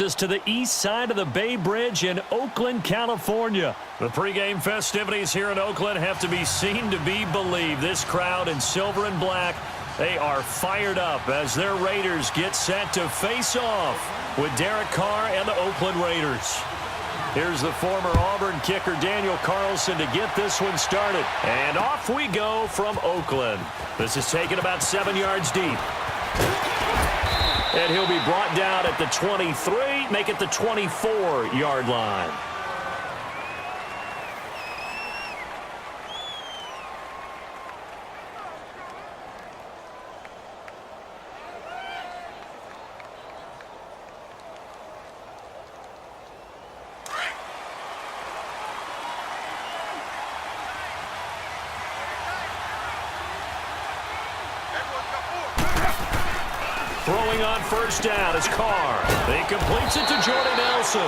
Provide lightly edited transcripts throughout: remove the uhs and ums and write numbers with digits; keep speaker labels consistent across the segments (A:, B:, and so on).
A: Us to the east side of the Bay Bridge in Oakland, California. The pregame festivities here in Oakland have to be seen to be believed. This crowd in silver and black, they are fired up as their Raiders get set to face off with Derek Carr and the Oakland Raiders. Here's the former Auburn kicker Daniel Carlson to get this one started. And off we go from Oakland. This is taken about 7 yards deep. And he'll be brought down at the 23, make it the 24-yard line. Throwing on first down is Carr. He completes it to Jordy Nelson.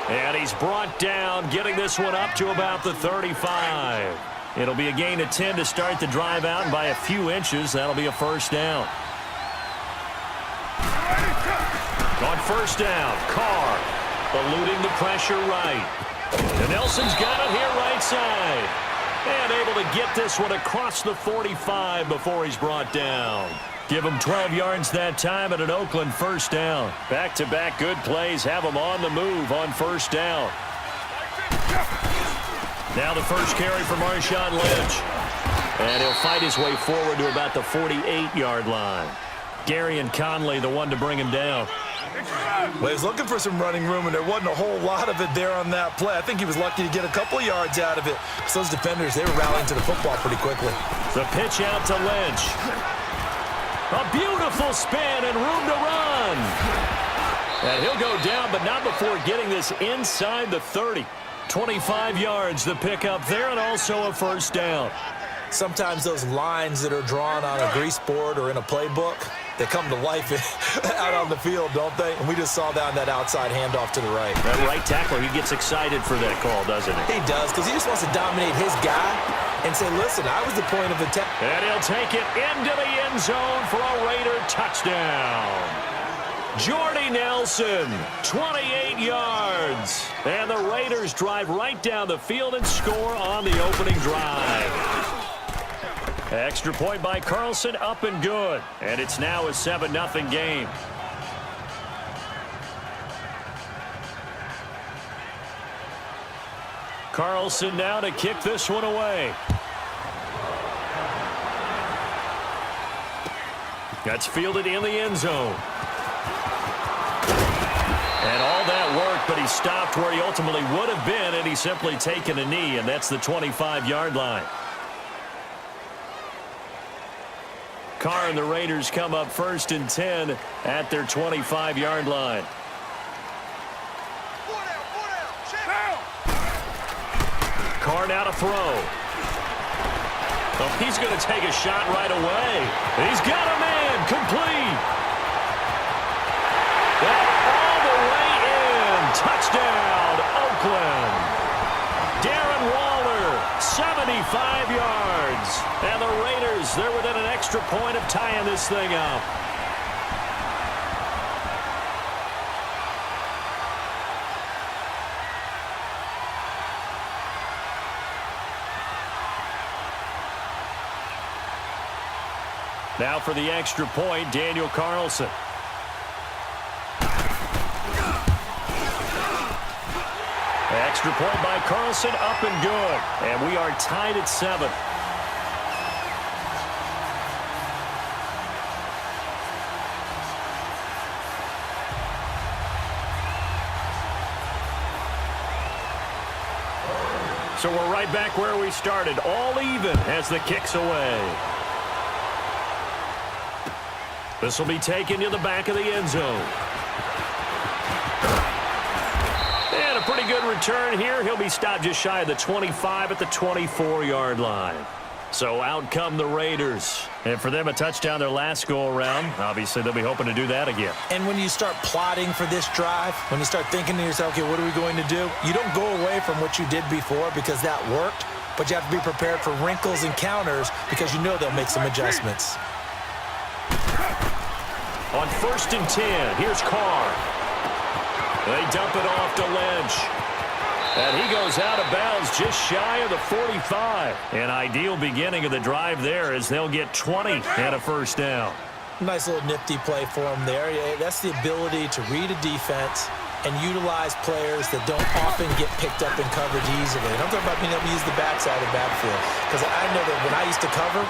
A: And he's brought down, getting this one up to about the 35. It'll be a gain of 10 to start the drive out, and by a few inches, that'll be a first down. On first down, Carr eluding the pressure right. And Nelson's got it here right side. And able to get this one across the 45 before he's brought down. Give him 12 yards that time and an Oakland first down. Back-to-back good plays have him on the move on first down. Now the first carry for Marshawn Lynch. And he'll fight his way forward to about the 48-yard line. Gary and Conley the one to bring him down.
B: Well, he's looking for some running room, and there wasn't a whole lot of it there on that play. I think he was lucky to get a couple of yards out of it. So those defenders, they were rallying to the football pretty quickly.
A: The pitch out to Lynch. A beautiful spin and room to run. And he'll go down, but not before getting this inside the 30. 25 yards the pickup there, and also a first down.
B: Sometimes those lines that are drawn on a grease board or in a playbook, they come to life out on the field, don't they? And we just saw that on that outside handoff to the right.
A: That right tackle, he gets excited for that call, doesn't he?
B: He does, because he just wants to dominate his guy and say, listen, I was the point of attack.
A: And he'll take it into the end zone for a Raider touchdown. Jordy Nelson, 28 yards. And the Raiders drive right down the field and score on the opening drive. Extra point by Carlson, up and good. And it's now a 7-0 game. Carlson now to kick this one away. That's fielded in the end zone. And all that work, but he stopped where he ultimately would have been, and he's simply taken a knee, and that's the 25-yard line. Carr and the Raiders come up 1st and 10 at their 25-yard line. Carr now to throw. Oh, he's going to take a shot right away. He's got a man complete. And all the way in. Touchdown, Oakland. Darren Waller, 75 yards. And the Raiders, they're within an extra point of tying this thing up. Now for the extra point, Daniel Carlson. Extra point by Carlson, up and good. And we are tied at 7. So we're right back where we started, all even as the kick's away. This will be taken to the back of the end zone. And a pretty good return here. He'll be stopped just shy of the 25 at the 24-yard line. So out come the Raiders. And for them, a touchdown their last go-around. Obviously, they'll be hoping to do that again.
B: And when you start plotting for this drive, when you start thinking to yourself, okay, what are we going to do? You don't go away from what you did before because that worked, but you have to be prepared for wrinkles and counters because you know they'll make some adjustments.
A: On 1st and 10, here's Carr. They dump it off to Lynch. And he goes out of bounds just shy of the 45. An ideal beginning of the drive there as they'll get 20 and a first down.
B: Nice little nifty play for him there. Yeah, that's the ability to read a defense and utilize players that don't often get picked up in coverage easily. And I'm talking about being able to use the backside of the backfield. Because I know that when I used to cover,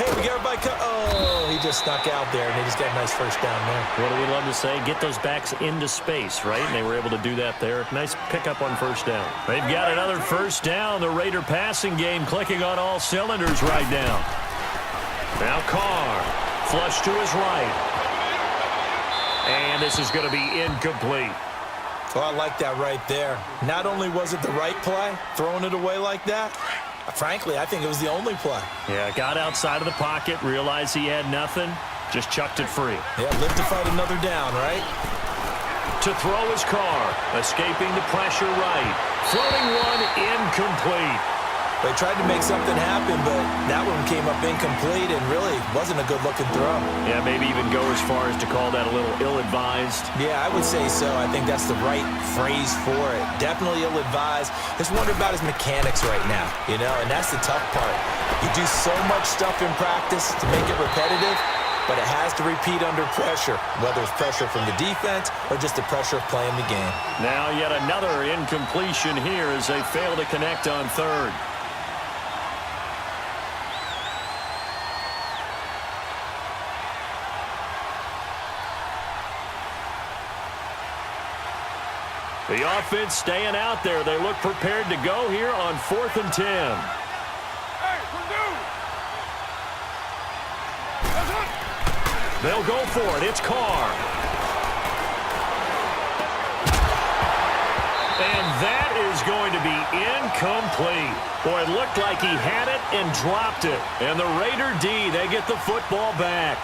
B: hey, we got everybody oh, he just snuck out there, and they just got a nice first down there.
A: What do we love to say? Get those backs into space, right? And they were able to do that there. Nice pickup on first down. They've got another first down. The Raider passing game clicking on all cylinders right now. Now Carr, flush to his right. And this is going to be incomplete.
B: Oh, I like that right there. Not only was it the right play, throwing it away like that, frankly, I think it was the only play.
A: Yeah, got outside of the pocket, realized he had nothing, just chucked it free.
B: Yeah, live to fight another down, right?
A: To throw his Carr, escaping the pressure right. Floating one, incomplete.
B: They tried to make something happen, but that one came up incomplete and really wasn't a good-looking throw.
A: Yeah, maybe even go as far as to call that a little ill-advised.
B: Yeah, I would say so. I think that's the right phrase for it. Definitely ill-advised. Just wonder about his mechanics right now, you know, and that's the tough part. You do so much stuff in practice to make it repetitive, but it has to repeat under pressure, whether it's pressure from the defense or just the pressure of playing the game.
A: Now yet another incompletion here as they fail to connect on third. The offense staying out there. They look prepared to go here on 4th and 10. They'll go for it. It's Carr. And that is going to be incomplete. Boy, it looked like he had it and dropped it. And the Raider D, they get the football back.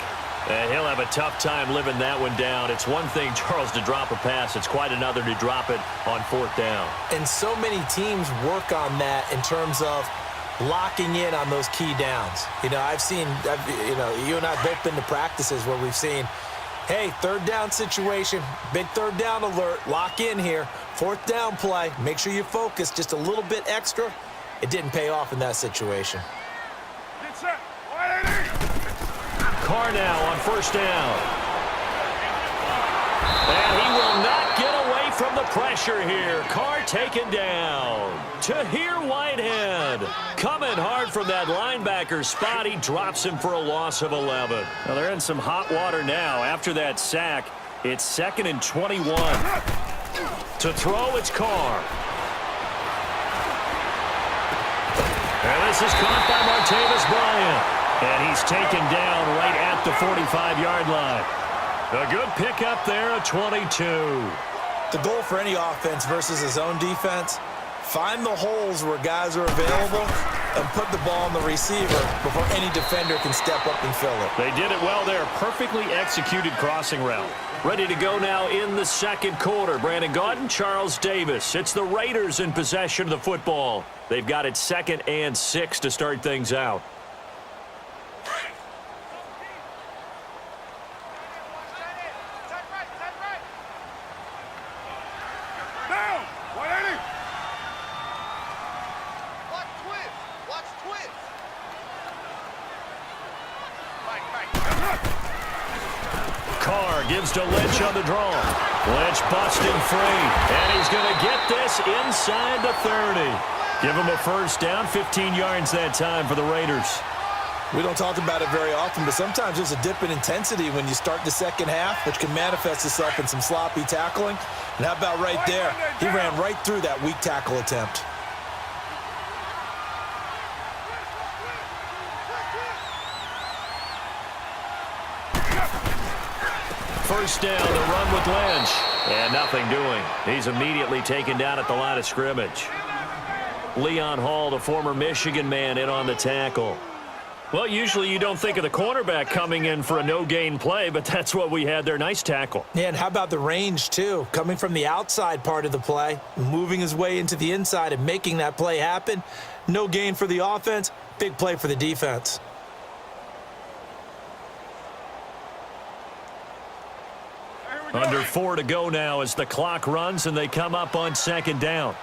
A: And he'll have a tough time living that one down. It's one thing, Charles, to drop a pass. It's quite another to drop it on 4th down.
B: And so many teams work on that in terms of locking in on those key downs. You know, you and I have both been to practices where we've seen, hey, 3rd down situation, big 3rd down alert, lock in here, 4th down play, make sure you focus just a little bit extra. It didn't pay off in that situation.
A: Carr now on 1st down. And he will not get away from the pressure here. Carr taken down. Tahir Whitehead coming hard from that linebacker spot. He drops him for a loss of 11. Now they're in some hot water now. After that sack, it's 2nd and 21. To throw, it's Carr. And this is caught by Martavis Bryant. And he's taken down right at the 45-yard line. A good pickup there, a 22.
B: The goal for any offense versus his own defense, find the holes where guys are available and put the ball on the receiver before any defender can step up and fill it.
A: They did it well there. Perfectly executed crossing route. Ready to go now in the 2nd quarter. Brandon Gaudin, Charles Davis. It's the Raiders in possession of the football. They've got it 2nd and 6 to start things out. Carr gives to Lynch on the draw. Lynch busting free, and he's going to get this inside the 30. Give him a first down, 15 yards that time for the Raiders.
B: We don't talk about it very often, but sometimes there's a dip in intensity when you start the second half, which can manifest itself in some sloppy tackling. And how about right there? He ran right through that weak tackle attempt.
A: First down, the run with Lynch. And nothing doing. He's immediately taken down at the line of scrimmage. Leon Hall, the former Michigan man, in on the tackle. Well, usually you don't think of the cornerback coming in for a no-gain play, but that's what we had there. Nice tackle.
B: Yeah, and how about the range, too? Coming from the outside part of the play, moving his way into the inside and making that play happen. No gain for the offense, big play for the defense.
C: Here we
A: Under 4 to go now as the clock runs and they come up on second down.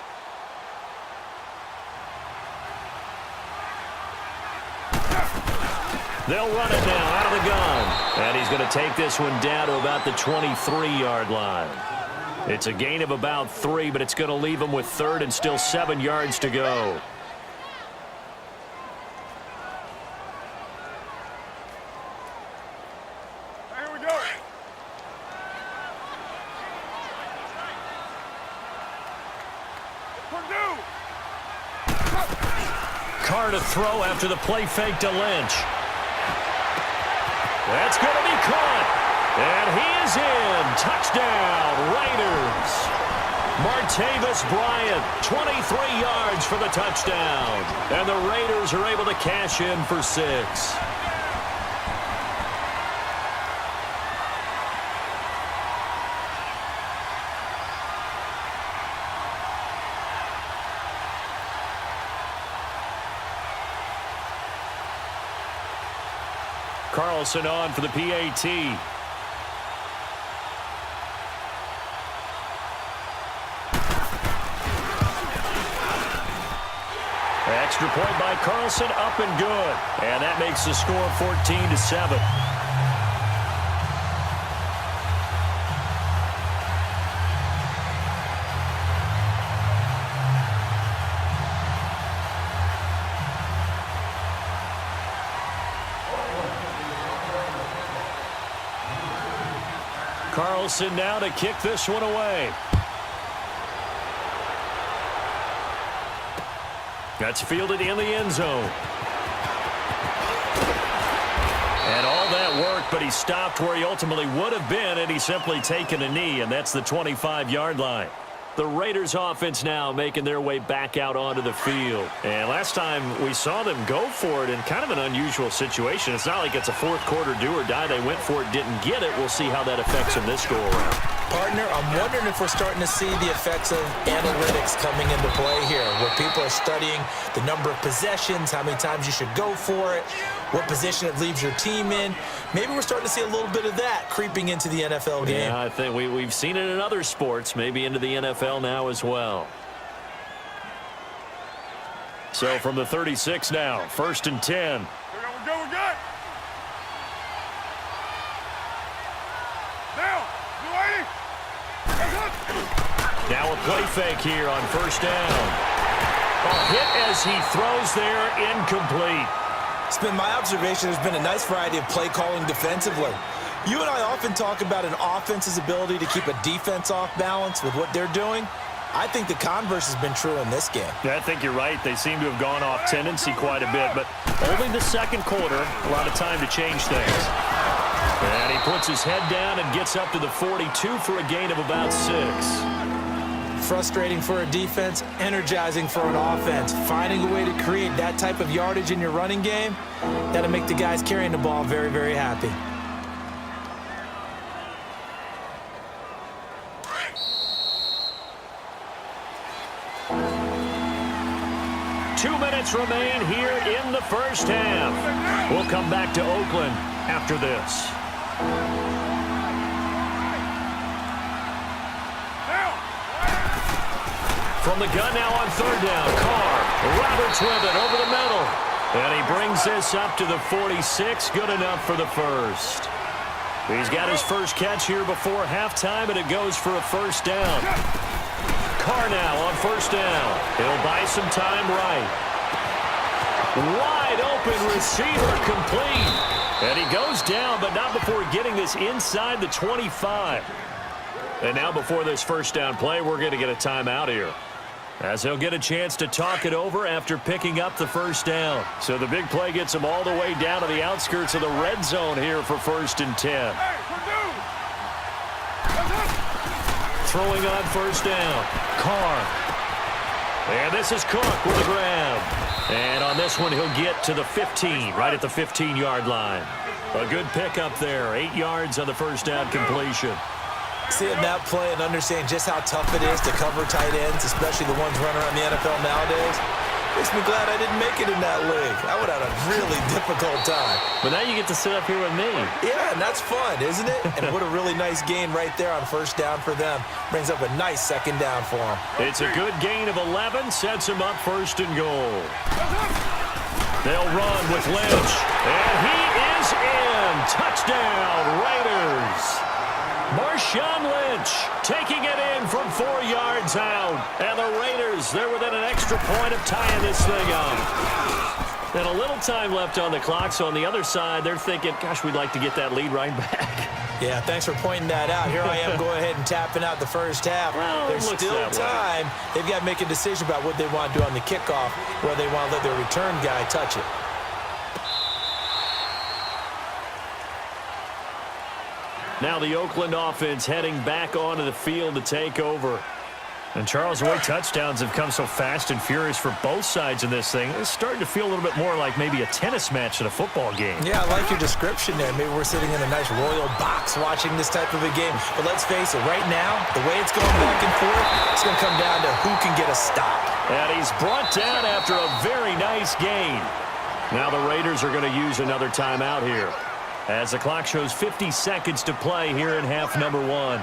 A: They'll run it now out of the gun. And he's going to take this one down to about the 23-yard line. It's a gain of about 3, but it's going to leave him with third and still 7 yards to go.
C: Here we go.
A: Carr to throw after the play fake to Lynch. That's going to be caught. And he is in. Touchdown, Raiders. Martavis Bryant, 23 yards for the touchdown. And the Raiders are able to cash in for 6. Carlson on for the PAT. Extra point by Carlson, up and good. And that makes the score 14-7. Carlson now to kick this one away. That's fielded in the end zone. And all that work, but he stopped where he ultimately would have been, and he's simply taken a knee, and that's the 25-yard line. The Raiders offense now making their way back out onto the field. And last time we saw them go for it in kind of an unusual situation. It's not like it's a fourth quarter do or die. They went for it, didn't get it. We'll see how that affects them this go-around.
B: Partner, I'm wondering if we're starting to see the effects of analytics coming into play here, where people are studying the number of possessions, how many times you should go for it, what position it leaves your team in. Maybe we're starting to see a little bit of that creeping into the NFL game.
A: Yeah, I think we've seen it in other sports, maybe into the NFL now as well. So from the 36 now, 1st and 10.
C: We're good. Now, you ready?
A: Now a play fake here on 1st down. A hit as he throws there, incomplete.
B: It's been my observation there's been a nice variety of play calling defensively. You and I often talk about an offense's ability to keep a defense off balance with what they're doing. I think the converse has been true in this game.
A: Yeah, I think you're right. They seem to have gone off tendency quite a bit, but only the second quarter, a lot of time to change things. And he puts his head down and gets up to the 42 for a gain of about 6.
B: Frustrating for a defense, energizing for an offense. Finding a way to create that type of yardage in your running game, that'll make the guys carrying the ball very, very happy.
A: Two minutes remain here in the first half. We'll come back to Oakland after this. From the gun now on 3rd down, Carr. Roberts with it over the middle. And he brings this up to the 46. Good enough for the first. He's got his first catch here before halftime, and it goes for a 1st down. Carr now on 1st down. He'll buy some time right. Wide open receiver complete. And he goes down, but not before getting this inside the 25. And now before this 1st down play, we're going to get a timeout here, as he'll get a chance to talk it over after picking up the 1st down. So the big play gets him all the way down to the outskirts of the red zone here for 1st and 10. Throwing on 1st down, Carr. And this is Cook with a grab. And on this one, he'll get to the 15, right at the 15-yard line. A good pickup there, 8 yards on the 1st down completion.
B: Seeing that play and understanding just how tough it is to cover tight ends, especially the ones running around the NFL nowadays, Makes me glad I didn't make it in that league. I would have had a really difficult time.
A: But now you get to sit up here with me.
B: Yeah, and that's fun, isn't it? And what a really nice gain right there on first down for them. Brings up a nice second down for them.
A: It's a good gain of 11, sets them up first and goal. They'll run with Lynch, and he is in. Touchdown, Raiders. Marshawn Lynch taking it in from 4 yards out. And the Raiders, they're within an extra point of tying this thing up. And a little time left on the clock, so on the other side, they're thinking, gosh, we'd like to get that lead right back.
B: Yeah, thanks for pointing that out. Here I am going ahead and tapping out the first half.
A: Well,
B: There's still time. They've got to make a decision about what they want to do on the kickoff, whether they want to let their return guy touch it.
A: Now the Oakland offense heading back onto the field to take over. And Charles, the way touchdowns have come so fast and furious for both sides in this thing, it's starting to feel a little bit more like maybe a tennis match than a football game.
B: Yeah, I like your description there. Maybe we're sitting in a nice royal box watching this type of a game. But let's face it, right now, the way it's going back and forth, it's going to come down to who can get a stop.
A: And he's brought down after a very nice gain. Now the Raiders are going to use another timeout here, as the clock shows 50 seconds to play here in half number 1.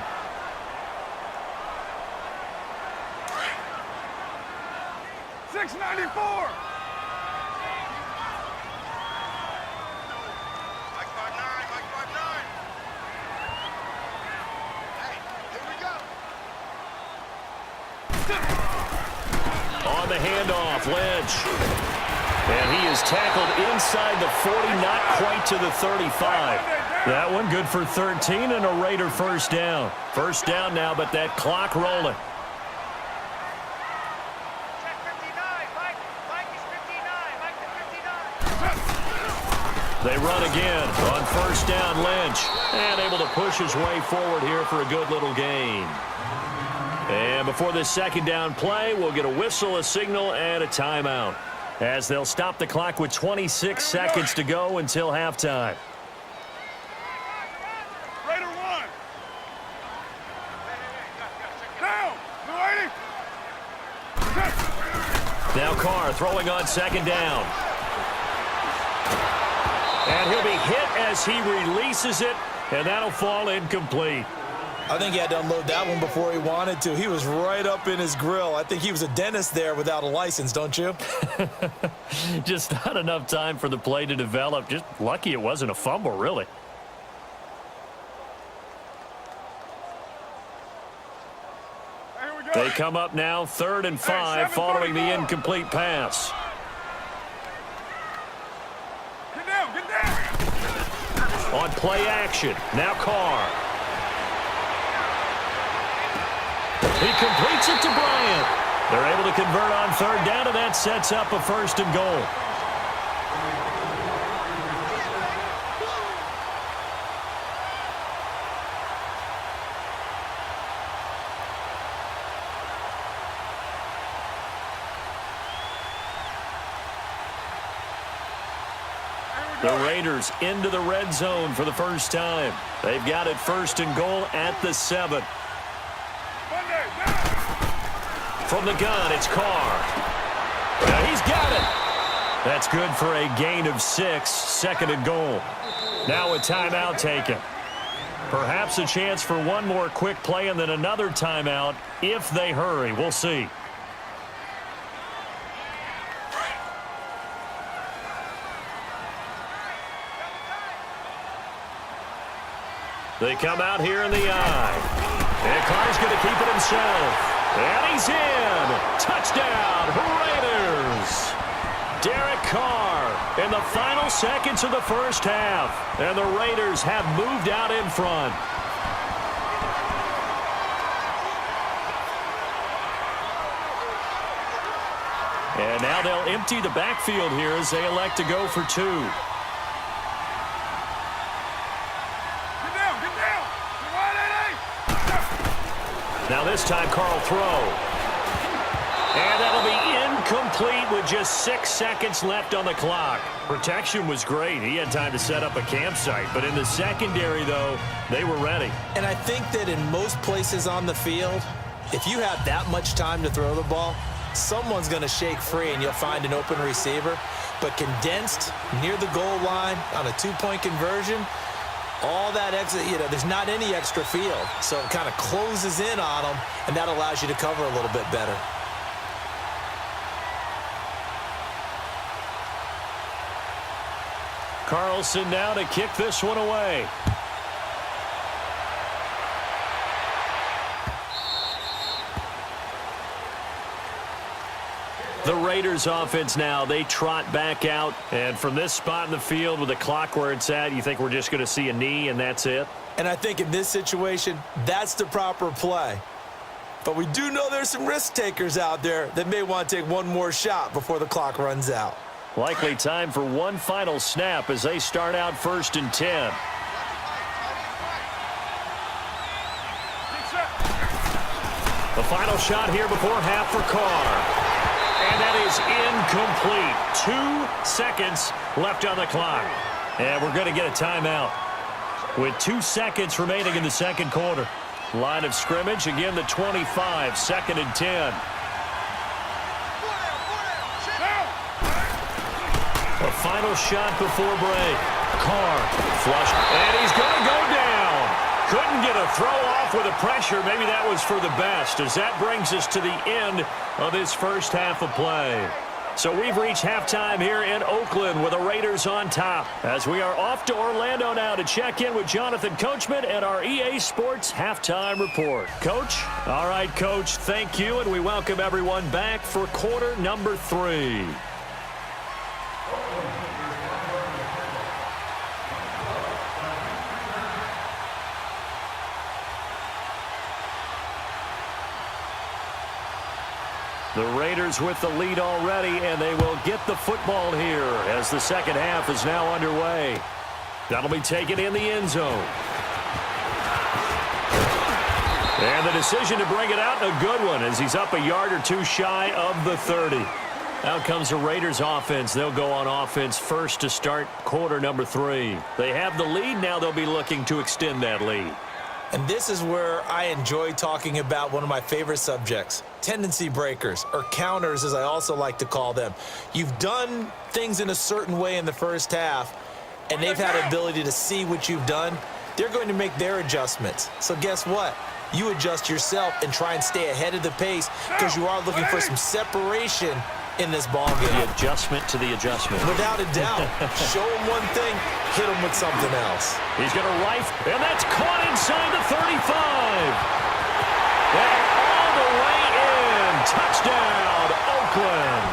A: On the handoff, Lynch. And he is tackled inside the 40, not quite to the 35. That one good for 13 and a Raider first down. First down now, but that clock rolling. They run again on first down, Lynch. And able to push his way forward here for a good little gain. And before this second down play, we'll get a whistle, a signal, and a timeout, as they'll stop the clock with 26 seconds to go until halftime.
C: Raider 1. Down.
A: Now Carr throwing on second down. And he'll be hit as he releases it, and that'll fall incomplete.
B: I think he had to unload that one before he wanted to. He was right up in his grill. I think he was a dentist there without a license, don't you?
A: Just not enough time for the play to develop. Just lucky it wasn't a fumble, really. They come up now 3rd and 5 following the incomplete pass.
C: Get down.
A: On play action, now Carr. He completes it to Bryant. They're able to convert on third down, and that sets up a first and goal. The Raiders into the red zone for the first time. They've got it first and goal at the 7. From the gun, it's Carr. Now he's got it. That's good for a gain of 6, second and goal. Now a timeout taken. Perhaps a chance for one more quick play and then another timeout if they hurry. We'll see. They come out here in the eye. And Carr's going to keep it himself. And he's in. Touchdown, Raiders. Derek Carr in the final seconds of the first half. And the Raiders have moved out in front. And now they'll empty the backfield here as they elect to go for 2. Now this time, Carl throw. And that'll be incomplete with just 6 seconds left on the clock. Protection was great. He had time to set up a campsite. But in the secondary, though, they were ready.
B: And I think that in most places on the field, if you have that much time to throw the ball, someone's going to shake free and you'll find an open receiver. But condensed near the goal line on a two-point conversion, all that extra, there's not any extra field. So it kind of closes in on them, and that allows you to cover a little bit better.
A: Carlson now to kick this one away. The Raiders offense now, they trot back out. And from this spot in the field with the clock where it's at, you think we're just going to see a knee and that's it?
B: And I think in this situation, that's the proper play. But we do know there's some risk takers out there that may want to take one more shot before the clock runs out.
A: Likely time for one final snap as they start out 1st and 10. The final shot here before half for Carr. And that is incomplete. 2 seconds left on the clock. And we're going to get a timeout with 2 seconds remaining in the second quarter. Line of scrimmage, again, the 25, 2nd and 10. A final shot before break. Carr flush. And he's going to go down. Couldn't get a throw off with the pressure. Maybe that was for the best, as that brings us to the end of this first half of play. So we've reached halftime here in Oakland with the Raiders on top, as we are off to Orlando now to check in with Jonathan Coachman and our EA Sports Halftime Report. Coach? All right, Coach, thank you, and we welcome everyone back for quarter number 3. The Raiders with the lead already, and they will get the football here as the second half is now underway. That'll be taken in the end zone. And the decision to bring it out, a good one, as he's up a yard or two shy of the 30. Out comes the Raiders offense. They'll go on offense first to start quarter number 3. They have the lead. Now they'll be looking to extend that lead.
B: And this is where I enjoy talking about one of my favorite subjects, tendency breakers, or counters as I also like to call them. You've done things in a certain way in the first half, and they've had the ability to see what you've done. They're going to make their adjustments. So guess what? You adjust yourself and try and stay ahead of the pace because you are looking for some separation in this ball game.
A: The adjustment to the adjustment.
B: Without a doubt. Show him one thing, hit him with something else.
A: He's going to rifle, and that's caught inside the 35. And all the way in. Touchdown, Oakland.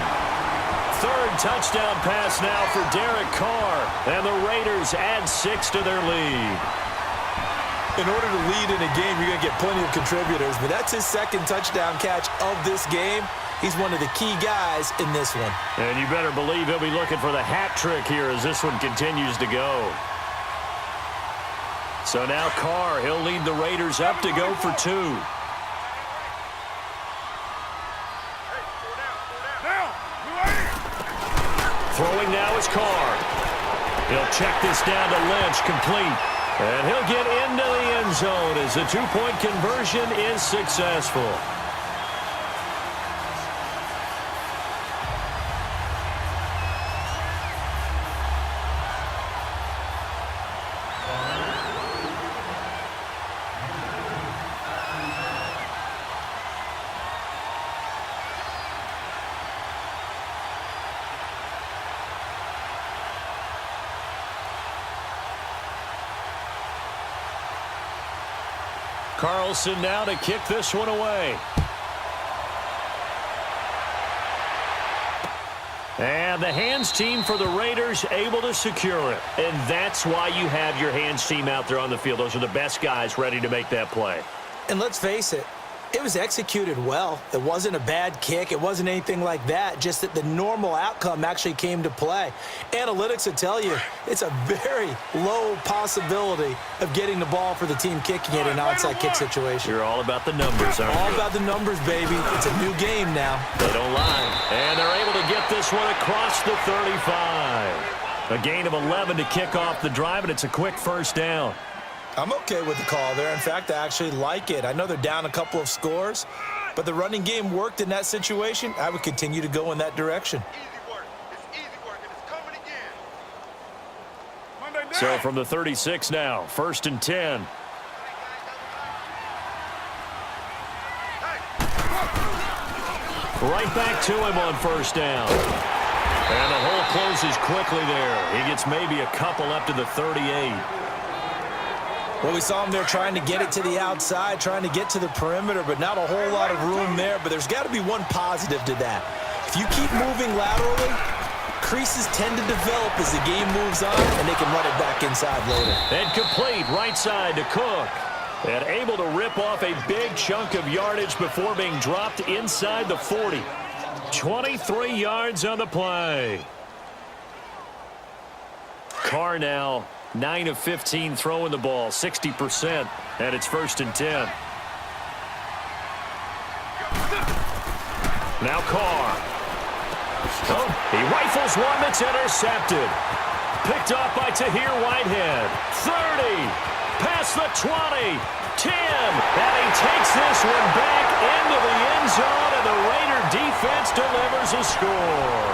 A: Third touchdown pass now for Derek Carr. And the Raiders add 6 to their lead.
B: In order to lead in a game, you're going to get plenty of contributors, but that's his second touchdown catch of this game. He's one of the key guys in this one.
A: And you better believe he'll be looking for the hat trick here as this one continues to go. So now Carr, he'll lead the Raiders up to go for 2. Throwing now is Carr. He'll check this down to Lynch, complete. And he'll get into the end zone as the 2-point conversion is successful. Carlson now to kick this one away. And the hands team for the Raiders able to secure it. And that's why you have your hands team out there on the field. Those are the best guys ready to make that play.
B: And let's face it, it was executed well. It wasn't a bad kick. It wasn't anything like that. Just that the normal outcome actually came to play. Analytics will tell you it's a very low possibility of getting the ball for the team kicking it in an onside kick situation.
A: You're all about the numbers, aren't you?
B: All about the numbers, baby. It's a new game now.
A: They don't lie. And they're able to get this one across the 35. A gain of 11 to kick off the drive, and it's a quick first down.
B: I'm okay with the call there. In fact, I actually like it. I know they're down a couple of scores, but the running game worked in that situation. I would continue to go in that direction.
C: Easy work. It's easy work, and it's coming again. Monday down.
A: So from the 36 now, 1st and 10. Right back to him on 1st down. And the hole closes quickly there. He gets maybe a couple up to the 38.
B: Well, we saw him there trying to get it to the outside, trying to get to the perimeter, but not a whole lot of room there. But there's got to be one positive to that. If you keep moving laterally, creases tend to develop as the game moves on, and they can run it back inside later.
A: And complete right side to Cook. And able to rip off a big chunk of yardage before being dropped inside the 40. 23 yards on the play. Carr now 9 of 15 throwing the ball, 60%, and it's 1st and 10. Now Carr. Oh, he rifles one that's intercepted. Picked off by Tahir Whitehead. 30. Past the 20, 10, and he takes this one back into the end zone, and the Raider defense delivers a score.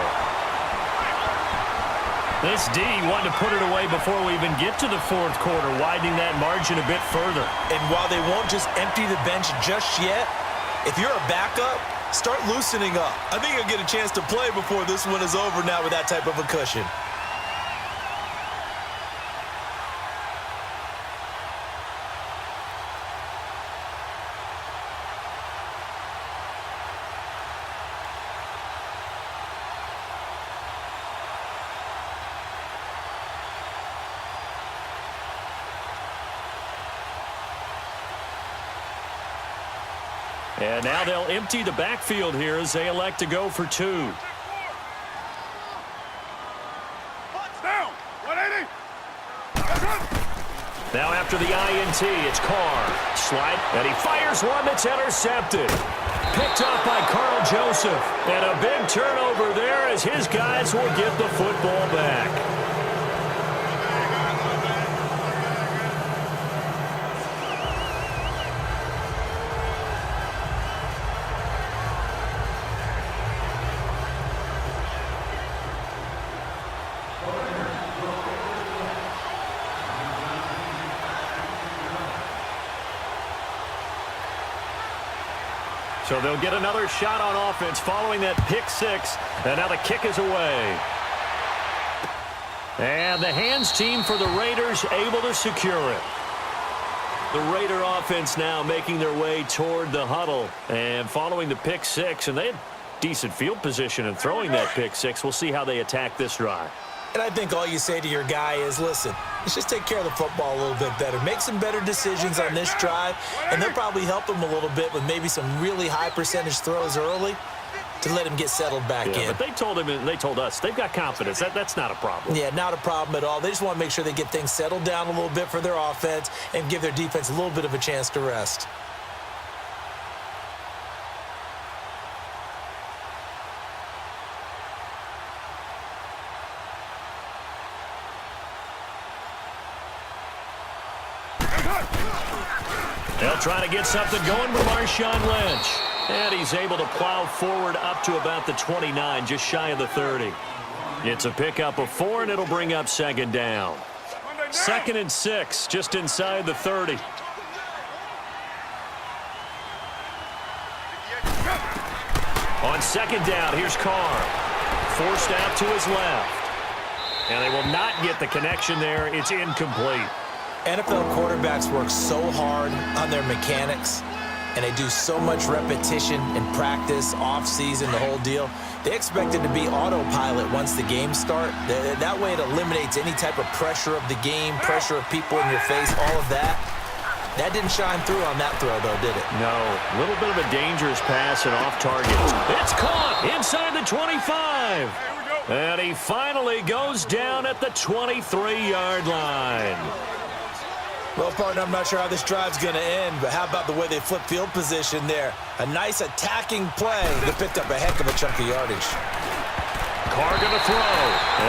A: This D wanted to put it away before we even get to the 4th quarter, widening that margin a bit further.
B: And while they won't just empty the bench just yet, if you're a backup, start loosening up. I think you'll get a chance to play before this one is over now with that type of a cushion.
A: And now they'll empty the backfield here as they elect to go for 2.
C: Down. 180.
A: Now after the INT, it's Carr. Slide, and he fires one that's intercepted. Picked up by Carl Joseph. And a big turnover there as his guys will get the football back. So they'll get another shot on offense following that pick 6. And now the kick is away. And the hands team for the Raiders able to secure it. The Raider offense now making their way toward the huddle. And following the pick 6, and they had decent field position in throwing that pick 6. We'll see how they attack this drive.
B: And I think all you say to your guy is, listen, let's just take care of the football a little bit better. Make some better decisions on this drive, and they'll probably help him a little bit with maybe some really high percentage throws early to let him get settled back in.
A: But they told him, and they told us, they've got confidence. That's not a problem.
B: Yeah, not a problem at all. They just want to make sure they get things settled down a little bit for their offense and give their defense a little bit of a chance to rest.
A: They'll try to get something going with Marshawn Lynch. And he's able to plow forward up to about the 29, just shy of the 30. It's a pickup of 4, and it'll bring up 2nd down. 2nd and 6, just inside the 30. On 2nd down, here's Carr. Forced out to his left. And they will not get the connection there. It's incomplete.
B: NFL quarterbacks work so hard on their mechanics, and they do so much repetition and practice, off-season, the whole deal. They expect it to be autopilot once the games start. That way it eliminates any type of pressure of the game, pressure of people in your face, all of that. That didn't shine through on that throw, though, did it?
A: No. A little bit of a dangerous pass and off target. It's caught inside the 25. And he finally goes down at the 23-yard line.
B: Well, partner, I'm not sure how this drive's going to end, but how about the way they flip field position there? A nice attacking play that picked up a heck of a chunk of yardage.
A: Carr going to throw.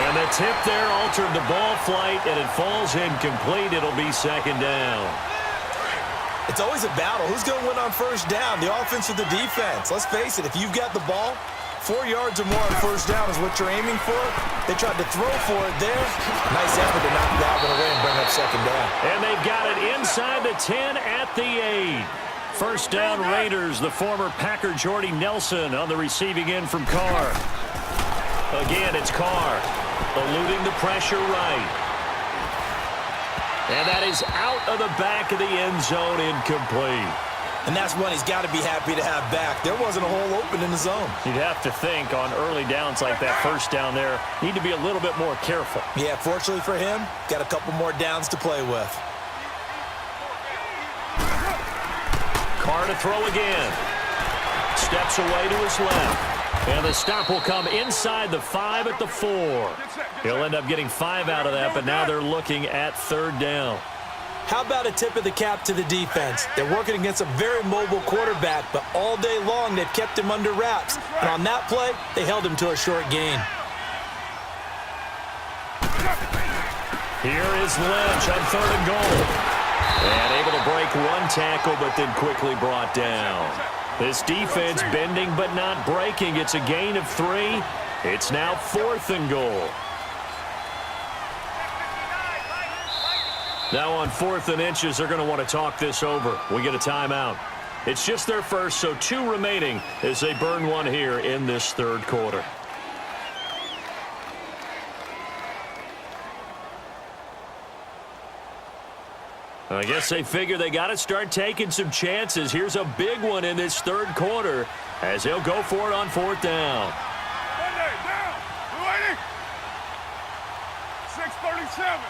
A: And the tip there altered the ball flight, and it falls incomplete. It'll be 2nd down.
B: It's always a battle. Who's going to win on first down, the offense or the defense? Let's face it, if you've got the ball, 4 yards or more on first down is what you're aiming for. They tried to throw for it there. Nice effort to knock that one away and bring up second down.
A: And they've got it inside the 10 at the 8. First down Raiders, the former Packer Jordy Nelson on the receiving end from Carr. Again, it's Carr eluding the pressure right. And that is out of the back of the end zone, incomplete.
B: And that's one he's got to be happy to have back. There wasn't a hole open in the zone.
A: You'd have to think on early downs like that first down there, need to be a little bit more careful.
B: Yeah, fortunately for him, got a couple more downs to play with.
A: Carr to throw again. Steps away to his left. And the stop will come inside the 5 at the 4. He'll end up getting 5 out of that, but now they're looking at third down.
B: How about a tip of the cap to the defense? They're working against a very mobile quarterback, but all day long they've kept him under wraps. And on that play, they held him to a short gain.
A: Here is Lynch on third and goal. And able to break one tackle, but then quickly brought down. This defense bending but not breaking. It's a gain of 3. It's now 4th and goal. Now on 4th and inches, they're going to want to talk this over. We get a timeout. It's just their first, so 2 remaining as they burn one here in this third quarter. I guess they figure they got to start taking some chances. Here's a big one in this third quarter as they'll go for it on 4th down.
C: Down. 6:37.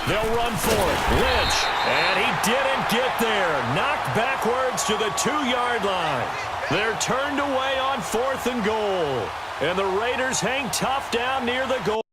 A: They'll run for it. Lynch, and he didn't get there. Knocked backwards to the 2-yard line. They're turned away on 4th and goal. And the Raiders hang tough down near the goal.